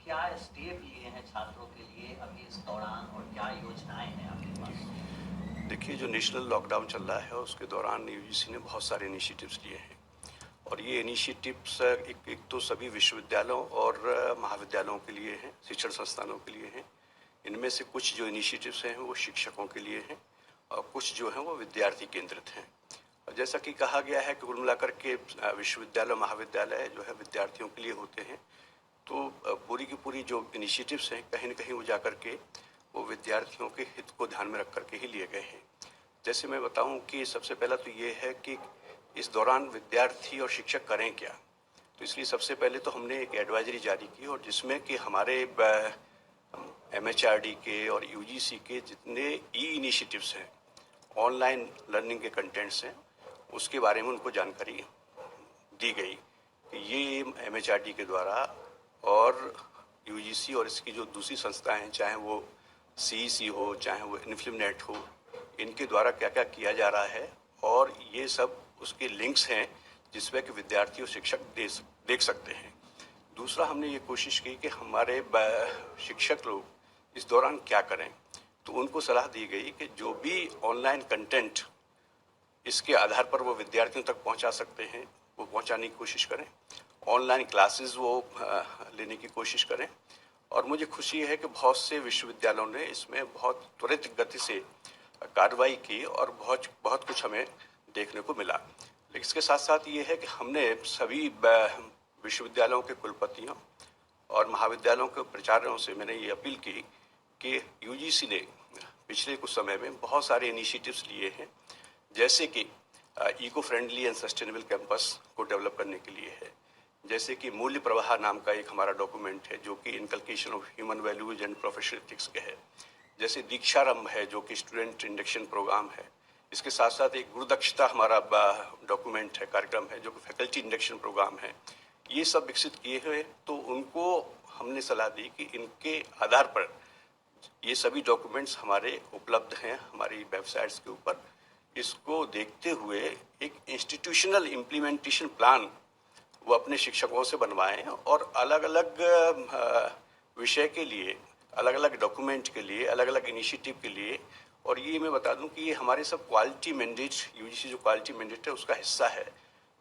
क्या स्टेप लिए हैं छात्रों के लिए अभी इस दौरान और क्या योजनाएं हैं आपके पास? देखिए, जो नेशनल लॉकडाउन चल रहा है उसके दौरान यूजीसी ने बहुत सारे इनिशिएटिव्स लिए हैं और ये इनिशिएटिव्स एक तो सभी विश्वविद्यालयों और महाविद्यालयों के लिए हैं, शिक्षण संस्थानों के लिए हैं। इनमें से कुछ जो इनिशिएटिव्स हैं वो शिक्षकों के लिए हैं और कुछ जो हैं वो विद्यार्थी केंद्रित हैं। और जैसा कि कहा गया है कि कुल मिलाकर के विश्वविद्यालय महाविद्यालय जो है विद्यार्थियों के लिए होते हैं, तो पूरी की पूरी जो इनिशिएटिव्स हैं कहीं न कहीं वो जाकर के वो विद्यार्थियों के हित को ध्यान में रख करके ही लिए गए हैं। जैसे मैं बताऊं कि सबसे पहला तो ये है कि इस दौरान विद्यार्थी और शिक्षक करें क्या। तो इसलिए सबसे पहले तो हमने एक एडवाइजरी जारी की और जिसमें कि हमारे एमएचआरडी के और यूजीसी के जितने ई इनिशिएटिव्स हैं, ऑनलाइन लर्निंग के कंटेंट्स हैं, उसके बारे में उनको जानकारी दी गई कि ये एमएचआरडी के द्वारा और यूजीसी और इसकी जो दूसरी संस्थाएं हैं, चाहे वो सीईसी हो चाहे वो इन्फ्लिमनेट हो, इनके द्वारा क्या क्या किया जा रहा है और ये सब उसके लिंक्स हैं जिसमें कि विद्यार्थी और शिक्षक देख सकते हैं। दूसरा, हमने ये कोशिश की कि हमारे शिक्षक लोग इस दौरान क्या करें, तो उनको सलाह दी गई कि जो भी ऑनलाइन कंटेंट इसके आधार पर वो विद्यार्थियों तक पहुंचा सकते हैं वो पहुंचाने की कोशिश करें, ऑनलाइन क्लासेस वो लेने की कोशिश करें। और मुझे खुशी है कि बहुत से विश्वविद्यालयों ने इसमें बहुत त्वरित गति से कार्रवाई की और बहुत बहुत कुछ हमें देखने को मिला। लेकिन इसके साथ साथ ये है कि हमने सभी विश्वविद्यालयों के कुलपतियों और महाविद्यालयों के प्राचार्यों से मैंने ये अपील की कि यूजीसी ने पिछले कुछ समय में बहुत सारे इनिशिएटिव्स लिए हैं, जैसे कि eco friendly and sustainable campus को डेवलप करने के लिए है, जैसे कि मूल्य प्रवाह नाम का एक हमारा डॉक्यूमेंट है जो कि inculcation of human values and professional ethics के है, जैसे दीक्षारंभ है जो कि स्टूडेंट इंडक्शन प्रोग्राम है। इसके साथ साथ एक गुरुदक्षता हमारा डॉक्यूमेंट है, कार्यक्रम है जो कि फैकल्टी इंडक्शन प्रोग्राम है। ये सब विकसित किए हुए, तो उनको हमने सलाह दी कि इनके आधार पर ये सभी डॉक्यूमेंट्स हमारे उपलब्ध हैं हमारी वेबसाइट्स के ऊपर। इसको देखते हुए एक इंस्टीट्यूशनल इम्प्लीमेंटेशन प्लान वो अपने शिक्षकों से बनवाएं और अलग अलग विषय के लिए, अलग अलग डॉक्यूमेंट के लिए, अलग अलग इनिशिएटिव के लिए। और ये मैं बता दूं कि ये हमारे सब क्वालिटी मैंडेट, यूजीसी जो क्वालिटी मैंडेट है उसका हिस्सा है,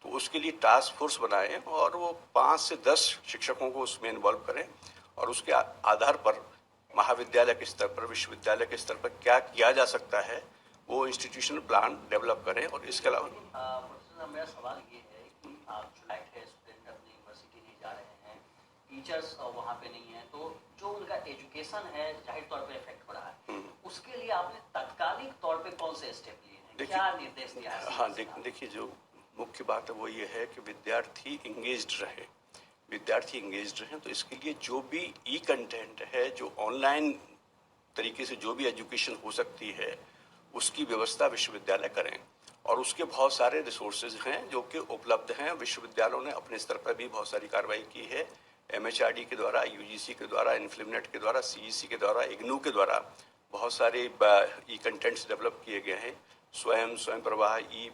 तो उसके लिए टास्क फोर्स बनाएं और वो 5 से 10 शिक्षकों को उसमें इन्वॉल्व करें और उसके आधार पर महाविद्यालय के स्तर पर, विश्वविद्यालय के स्तर पर क्या किया जा सकता है वो इंस्टीट्यूशनल प्लान डेवलप करें। और इसके अलावा प्रोफेसर, मेरा सवाल ये है कि आप जो है स्टूडेंट अपनी यूनिवर्सिटी नहीं जा रहे हैं, टीचर्स वहाँ पे नहीं हैं, तो जो उनका एजुकेशन है जाहिर तौर पे इफेक्ट हो रहा है, उसके लिए आपने तत्कालिक तौर पे कौन से स्टेप लिए हैं, क्या निर्देश दिया है? हाँ, देखिए जो मुख्य बात है वो ये है कि विद्यार्थी इंगेज्ड रहे, विद्यार्थी इंगेज्ड रहें। तो इसके लिए जो भी ई कंटेंट है, जो ऑनलाइन तरीके से जो भी एजुकेशन हो सकती है, उसकी व्यवस्था विश्वविद्यालय करें। और उसके बहुत सारे रिसोर्सेज हैं जो कि उपलब्ध हैं। विश्वविद्यालयों ने अपने स्तर पर भी बहुत सारी कार्रवाई की है, एमएचआरडी के द्वारा, यूजीसी के द्वारा, इन्फ्लिमनेट के द्वारा, सीईसी के द्वारा, इग्नू के द्वारा बहुत सारे ई कंटेंट्स डेवलप किए गए हैं। स्वयं प्रवाह, ई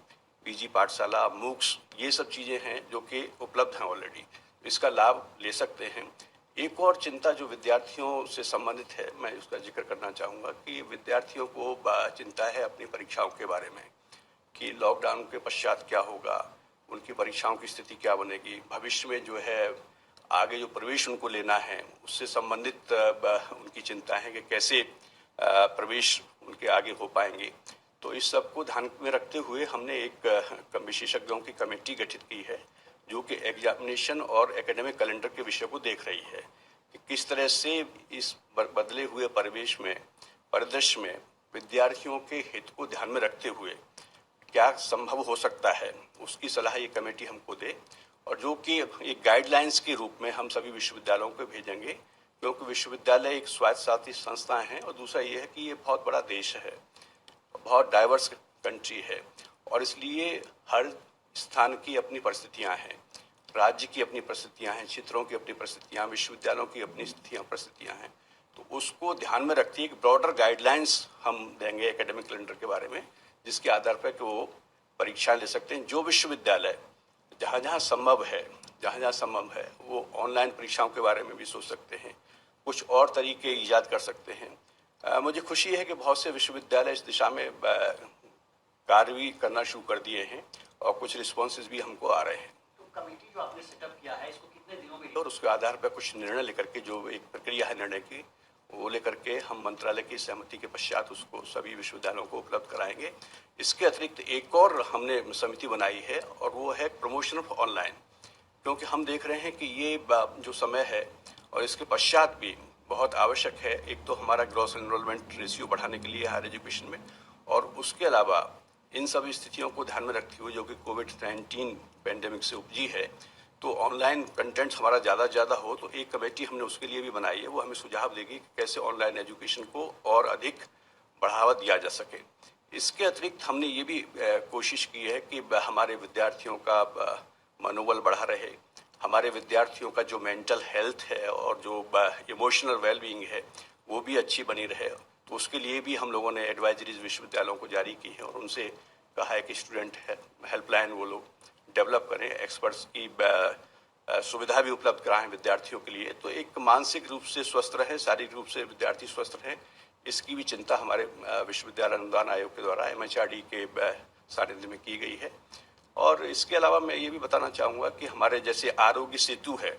पीजी पाठशाला, मूक्स, ये सब चीज़ें हैं जो कि उपलब्ध हैं ऑलरेडी, इसका लाभ ले सकते हैं। एक और चिंता जो विद्यार्थियों से संबंधित है, मैं उसका जिक्र करना चाहूँगा कि विद्यार्थियों को चिंता है अपनी परीक्षाओं के बारे में कि लॉकडाउन के पश्चात क्या होगा, उनकी परीक्षाओं की स्थिति क्या बनेगी, भविष्य में जो है आगे जो प्रवेश उनको लेना है उससे संबंधित उनकी चिंता है कि कैसे प्रवेश उनके आगे हो पाएंगे। तो इस सब को ध्यान में रखते हुए हमने एक विशेषज्ञों की कमेटी गठित की है जो कि एग्जामिनेशन और एकेडमिक कैलेंडर के विषय को देख रही है कि किस तरह से इस बदले हुए परिदृश्य में विद्यार्थियों के हित को ध्यान में रखते हुए क्या संभव हो सकता है, उसकी सलाह ये कमेटी हमको दे और जो कि एक गाइडलाइंस के रूप में हम सभी विश्वविद्यालयों को भेजेंगे, क्योंकि विश्वविद्यालय एक स्वायत्तशासी संस्था है और दूसरा ये है कि ये बहुत बड़ा देश है, बहुत डाइवर्स कंट्री है और इसलिए हर स्थान की अपनी परिस्थितियां हैं, राज्य की अपनी परिस्थितियां हैं, क्षेत्रों की अपनी परिस्थितियां, विश्वविद्यालयों की अपनी परिस्थितियां हैं। तो उसको ध्यान में रखते एक ब्रॉडर गाइडलाइंस हम देंगे एकेडमिक कैलेंडर के बारे में, जिसके आधार पर कि वो परीक्षा ले सकते हैं। जो विश्वविद्यालय जहाँ जहाँ संभव है जहाँ जहाँ संभव है वो ऑनलाइन परीक्षाओं के बारे में भी सोच सकते हैं, कुछ और तरीके ईजाद कर सकते हैं। मुझे खुशी है कि बहुत से विश्वविद्यालय इस दिशा में कार्य भी करना शुरू कर दिए हैं और कुछ रिस्पॉन्सेज भी हमको आ रहे हैं। तो कमेटी जो आपने सेटअप किया है इसको कितने दिनों में, और उसके आधार पर कुछ निर्णय लेकर के, जो एक प्रक्रिया है निर्णय की, वो लेकर के हम मंत्रालय की सहमति के पश्चात उसको सभी विश्वविद्यालयों को उपलब्ध कराएंगे। इसके अतिरिक्त एक और हमने समिति बनाई है और वो है प्रमोशन ऑफ ऑनलाइन, क्योंकि हम देख रहे हैं कि ये जो समय है और इसके पश्चात भी बहुत आवश्यक है। एक तो हमारा ग्रॉस एनरोलमेंट रेशियो बढ़ाने के लिए हायर एजुकेशन में, और उसके अलावा इन सभी स्थितियों को ध्यान में रखते हुए जो कि कोविड-19 पैंडेमिक से उपजी है, तो ऑनलाइन कंटेंट्स हमारा ज़्यादा से ज़्यादा हो। तो एक कमेटी हमने उसके लिए भी बनाई है, वो हमें सुझाव देगी कि कैसे ऑनलाइन एजुकेशन को और अधिक बढ़ावा दिया जा सके। इसके अतिरिक्त हमने ये भी कोशिश की है कि हमारे विद्यार्थियों का मनोबल बढ़ा रहे, हमारे विद्यार्थियों का जो मेंटल हेल्थ है और जो इमोशनल वेलबींग है वो भी अच्छी बनी रहे। तो उसके लिए भी हम लोगों ने एडवाइजरीज विश्वविद्यालयों को जारी की है और उनसे कहा है कि स्टूडेंट हेल्पलाइन वो लोग डेवलप करें, एक्सपर्ट्स की सुविधा भी उपलब्ध कराएं विद्यार्थियों के लिए। तो एक मानसिक रूप से स्वस्थ रहे, शारीरिक रूप से विद्यार्थी स्वस्थ रहे, इसकी भी चिंता हमारे विश्वविद्यालय अनुदान आयोग के द्वारा MHRD के सानिध्य में की गई है। और इसके अलावा मैं ये भी बताना चाहूँगा कि हमारे जैसे आरोग्य सेतु है,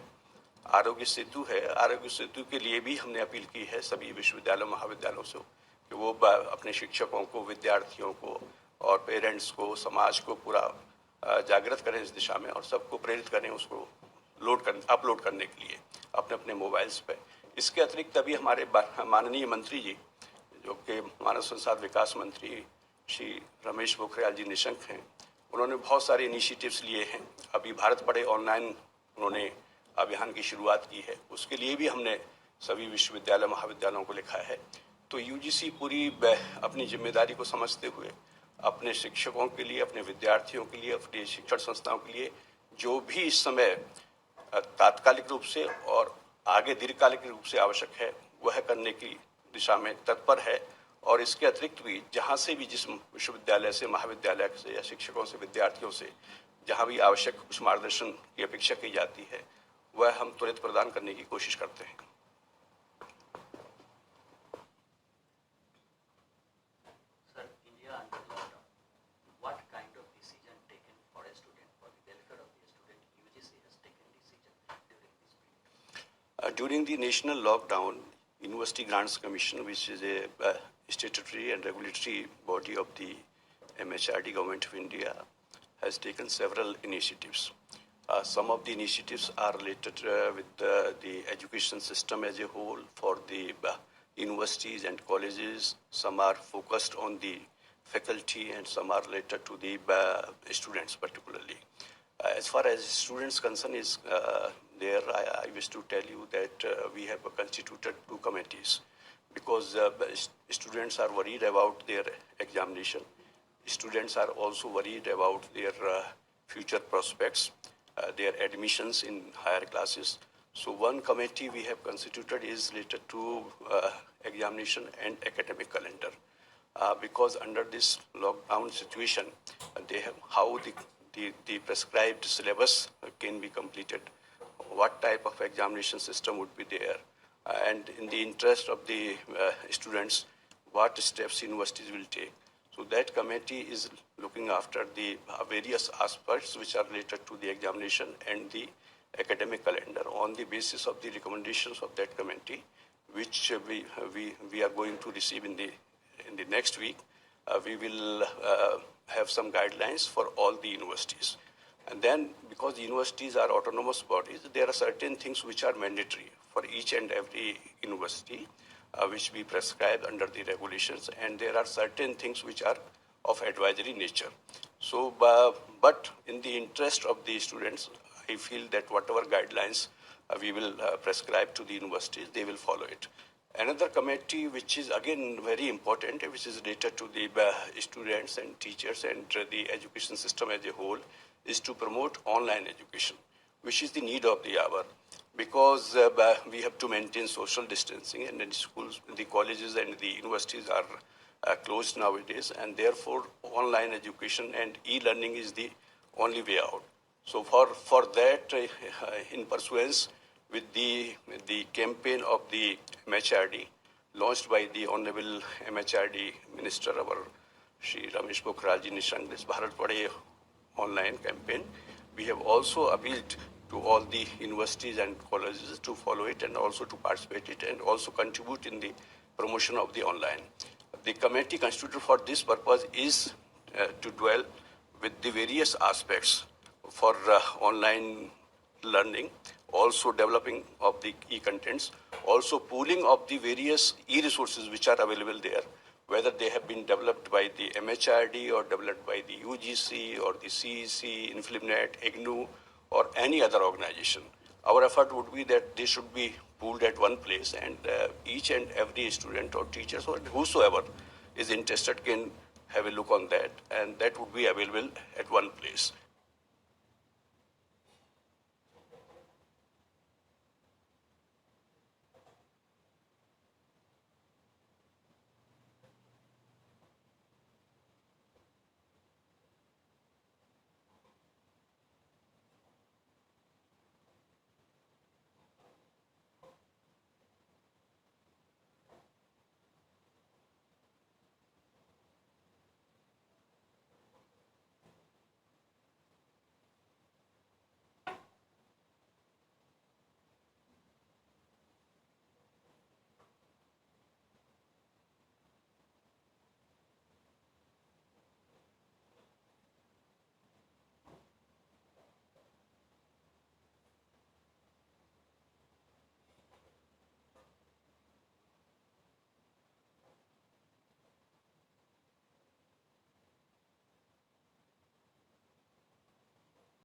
आरोग्य सेतु के लिए भी हमने अपील की है सभी विश्वविद्यालयों महाविद्यालयों से कि वो अपने शिक्षकों को, विद्यार्थियों को और पेरेंट्स को, समाज को पूरा जागृत करें इस दिशा में और सबको प्रेरित करें उसको अपलोड करने के लिए अपने अपने मोबाइल्स पे। इसके अतिरिक्त अभी हमारे माननीय मंत्री जी, जो कि मानव संसाधन विकास मंत्री श्री रमेश पोखरियाल जी निशंक हैं, उन्होंने बहुत सारे इनिशिएटिव्स लिए हैं। अभी भारत पढ़े ऑनलाइन उन्होंने अभियान की शुरुआत की है, उसके लिए भी हमने सभी विश्वविद्यालय महाविद्यालयों को लिखा है। तो UGC पूरी अपनी जिम्मेदारी को समझते हुए अपने शिक्षकों के लिए, अपने विद्यार्थियों के लिए, अपने शिक्षण संस्थाओं के लिए जो भी इस समय तात्कालिक रूप से और आगे दीर्घकालिक रूप से आवश्यक है वह करने की दिशा में तत्पर है। और इसके अतिरिक्त भी जहाँ से भी, जिस विश्वविद्यालय से, महाविद्यालय से या शिक्षकों से, विद्यार्थियों से जहाँ भी आवश्यक कुछ मार्गदर्शन की अपेक्षा की जाती है वह हम त्वरित प्रदान करने की कोशिश करते हैं। Sir, India under lockdown, what kind of decision taken for a student, for the welfare of the student, UGC has taken decision during this period? During the national lockdown, University Grants Commission, which is a statutory and regulatory body of the MHRD Government of India, has taken several initiatives. Some of the initiatives are related with the education system as a whole for the universities and colleges. Some are focused on the faculty and some are related to the students particularly. As far as students concern is there, I wish to tell you that we have constituted 2 committees because students are worried about their examination. Students are also worried about their future prospects, their admissions in higher classes. So one committee we have constituted is related to examination and academic calendar. Because under this lockdown situation, they have how the prescribed syllabus can be completed, what type of examination system would be there, and in the interest of the students, what steps universities will take. So that committee is looking after the various aspects which are related to the examination and the academic calendar. On the basis of the recommendations of that committee, which we are going to receive in the next week, we will have some guidelines for all the universities. And then, because the universities are autonomous bodies, there are certain things which are mandatory for each and every university, which we prescribe under the regulations, and there are certain things which are of advisory nature. So, but in the interest of the students, I feel that whatever guidelines we will prescribe to the universities, they will follow it. Another committee which is again very important, which is related to the students and teachers and the education system as a whole, is to promote online education, which is the need of the hour. Because we have to maintain social distancing, and in schools, the colleges and the universities are closed nowadays, and therefore online education and e-learning is the only way out. So for that, in pursuance with the campaign of the MHRD, launched by the Honorable MHRD Minister, our Shri Ramesh Pokhriyal Nishank, this Bharat Padhe online campaign, we have also appealed to all the universities and colleges to follow it and also to participate in it and also contribute in the promotion of the online. The committee constituted for this purpose is to dwell with the various aspects for online learning, also developing of the e-contents, also pooling of the various e-resources which are available there, whether they have been developed by the MHRD or developed by the UGC or the CEC, InfilmNet, IGNOU, or any other organization. Our effort would be that they should be pooled at one place, and each and every student or teachers or whosoever is interested can have a look on that, and that would be available at one place.